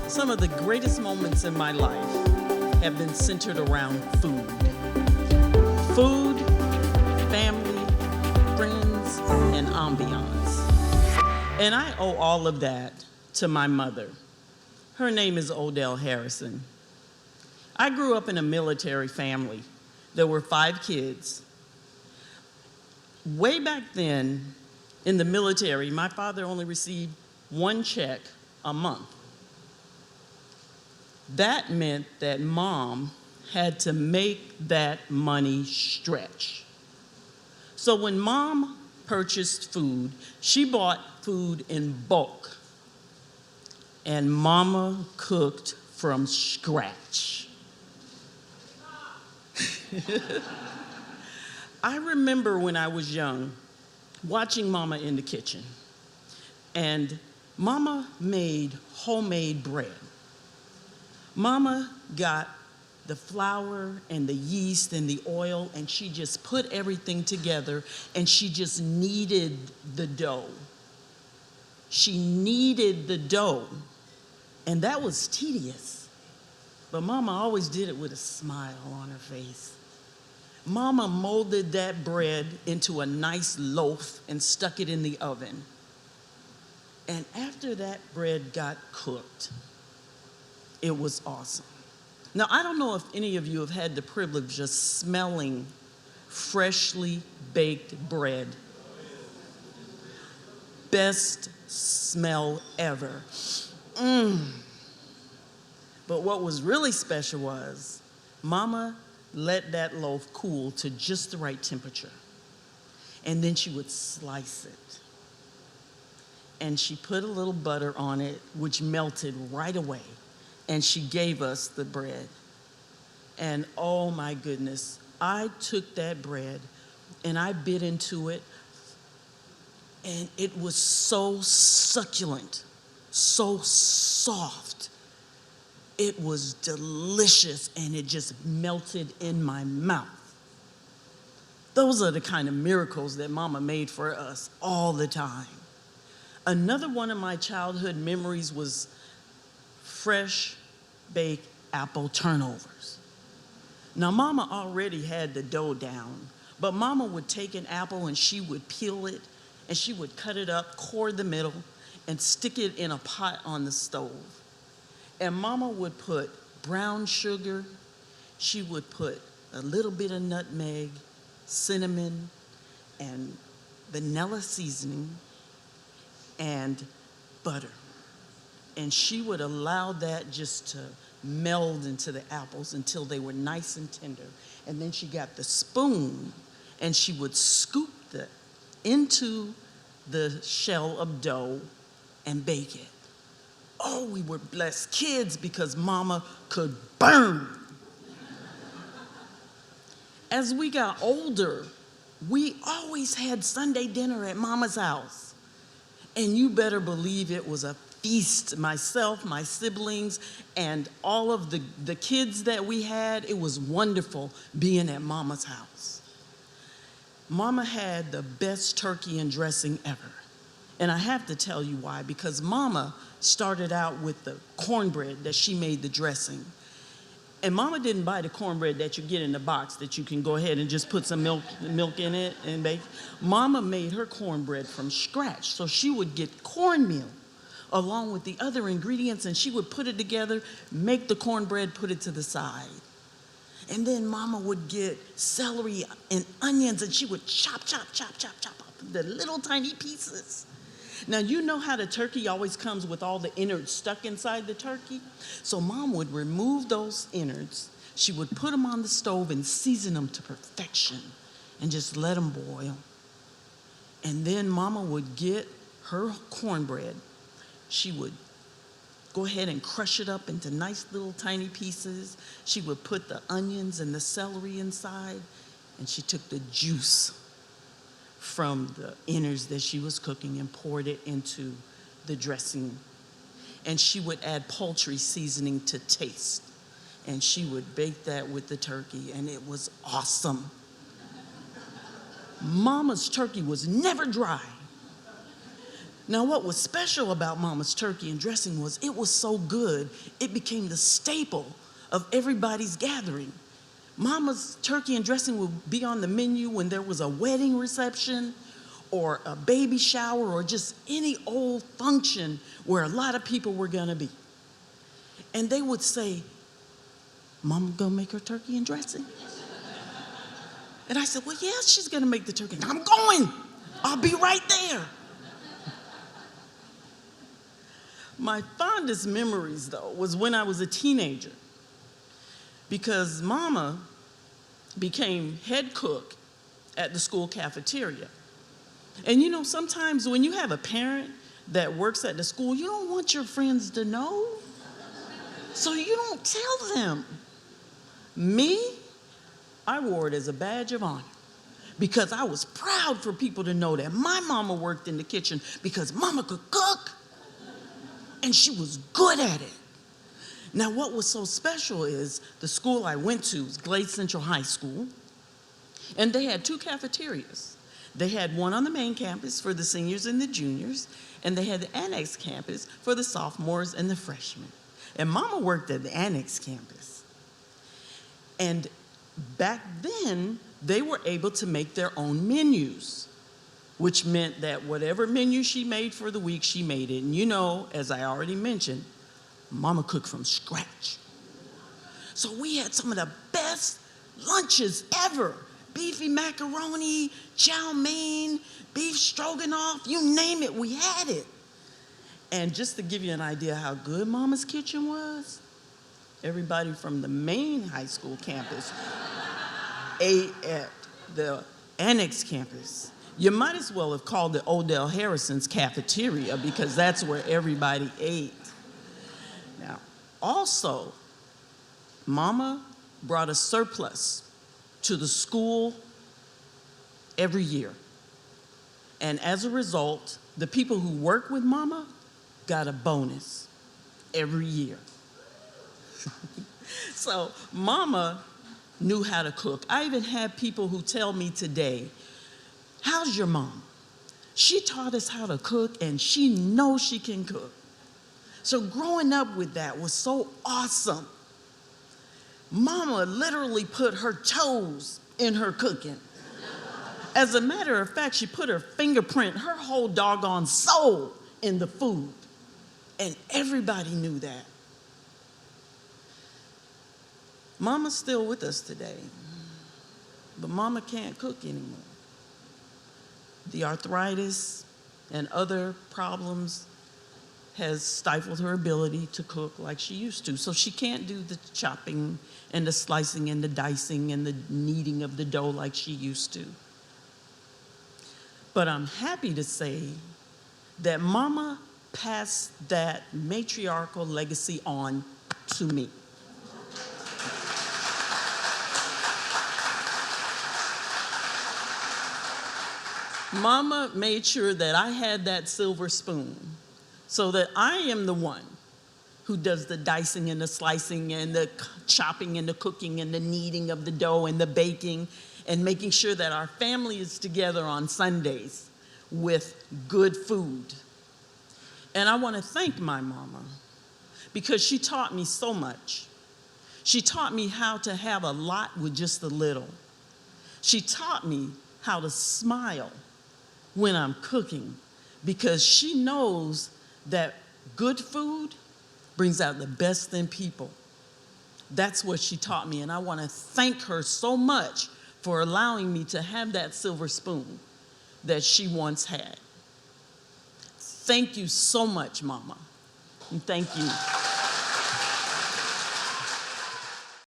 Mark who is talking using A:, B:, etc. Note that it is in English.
A: Some of the greatest moments in my life have been centered around food. Food, family, friends, and ambiance. And I owe all of that to my mother. Her name is Odell Harrison. I grew up in a military family. There were 5 kids. Way back then, in the military, my father only received 1 check a month. That meant that mom had to make that money stretch. So when mom purchased food, she bought food in bulk. And mama cooked from scratch. I remember when I was young, watching mama in the kitchen. And mama made homemade bread. Mama got the flour and the yeast and the oil, and she just put everything together, and she just kneaded the dough. She kneaded the dough, and that was tedious. But mama always did it with a smile on her face. Mama molded that bread into a nice loaf and stuck it in the oven. And after that bread got cooked, it was awesome. Now, I don't know if any of you have had the privilege of smelling freshly baked bread. Best smell ever. But what was really special was mama let that loaf cool to just the right temperature. And then she would slice it. And she put a little butter on it, which melted right away. And she gave us the bread. And oh my goodness, I took that bread and I bit into it, and it was so succulent, so soft. It was delicious, and it just melted in my mouth. Those are the kind of miracles that mama made for us all the time. Another one of my childhood memories was fresh baked apple turnovers. Now, mama already had the dough down, but mama would take an apple and she would peel it, and she would cut it up, core the middle, and stick it in a pot on the stove. And mama would put brown sugar, she would put a little bit of nutmeg, cinnamon, and vanilla seasoning, and butter. And she would allow that just to meld into the apples until they were nice and tender. And then she got the spoon and she would scoop it into the shell of dough and bake it. Oh, we were blessed kids because mama could burn. As we got older, we always had Sunday dinner at mama's house. And you better believe it was a feast. Myself, my siblings, and all of the kids that we had, it was wonderful being at mama's house. Mama had the best turkey and dressing ever. And I have to tell you why, because mama started out with the cornbread that she made the dressing. And mama didn't buy the cornbread that you get in the box that you can go ahead and just put some milk in it and bake. Mama made her cornbread from scratch. So she would get cornmeal along with the other ingredients, and she would put it together, make the cornbread, put it to the side. And then mama would get celery and onions, and she would chop up the little tiny pieces. Now, you know how the turkey always comes with all the innards stuck inside the turkey? So mom would remove those innards. She would put them on the stove and season them to perfection and just let them boil. And then mama would get her cornbread. She would go ahead and crush it up into nice little tiny pieces. She would put the onions and the celery inside, and she took the juice from the innards that she was cooking and poured it into the dressing. And she would add poultry seasoning to taste. And she would bake that with the turkey, and it was awesome. Mama's turkey was never dry. Now, what was special about Mama's turkey and dressing was it was so good, it became the staple of everybody's gathering. Mama's turkey and dressing would be on the menu when there was a wedding reception or a baby shower or just any old function where a lot of people were gonna be. And they would say, Mama gonna make her turkey and dressing? And I said, well, yeah, she's gonna make the turkey. I'm going, I'll be right there. My fondest memories, though, was when I was a teenager, because Mama became head cook at the school cafeteria. And you know, sometimes when you have a parent that works at the school, you don't want your friends to know, so you don't tell them. Me, I wore it as a badge of honor because I was proud for people to know that my mama worked in the kitchen because Mama could cook. And she was good at it. Now, what was so special is the school I went to was Glade Central High School, and they had two cafeterias. They had one on the main campus for the seniors and the juniors, and they had the annex campus for the sophomores and the freshmen. And Mama worked at the annex campus. And back then, they were able to make their own menus, which meant that whatever menu she made for the week, she made it. And you know, as I already mentioned, Mama cooked from scratch. So we had some of the best lunches ever. Beefy macaroni, chow mein, beef stroganoff, you name it, we had it. And just to give you an idea how good Mama's kitchen was, everybody from the main high school campus ate at the annex campus. You might as well have called it Odell Harrison's cafeteria because that's where everybody ate. Now, also, Mama brought a surplus to the school every year. And as a result, the people who work with Mama got a bonus every year. So Mama knew how to cook. I even had people who tell me today, how's your mom? She taught us how to cook and she knows she can cook. So growing up with that was so awesome. Mama literally put her toes in her cooking. As a matter of fact, she put her fingerprint, her whole doggone soul in the food. And everybody knew that. Mama's still with us today, but Mama can't cook anymore. The arthritis and other problems has stifled her ability to cook like she used to. So she can't do the chopping and the slicing and the dicing and the kneading of the dough like she used to. But I'm happy to say that Mama passed that matriarchal legacy on to me. Mama made sure that I had that silver spoon so that I am the one who does the dicing and the slicing and the chopping and the cooking and the kneading of the dough and the baking and making sure that our family is together on Sundays with good food. And I want to thank my mama because she taught me so much. She taught me how to have a lot with just a little. She taught me how to smile when I'm cooking because she knows that good food brings out the best in people. That's what she taught me, and I want to thank her so much for allowing me to have that silver spoon that she once had. Thank you so much, Mama, and thank you.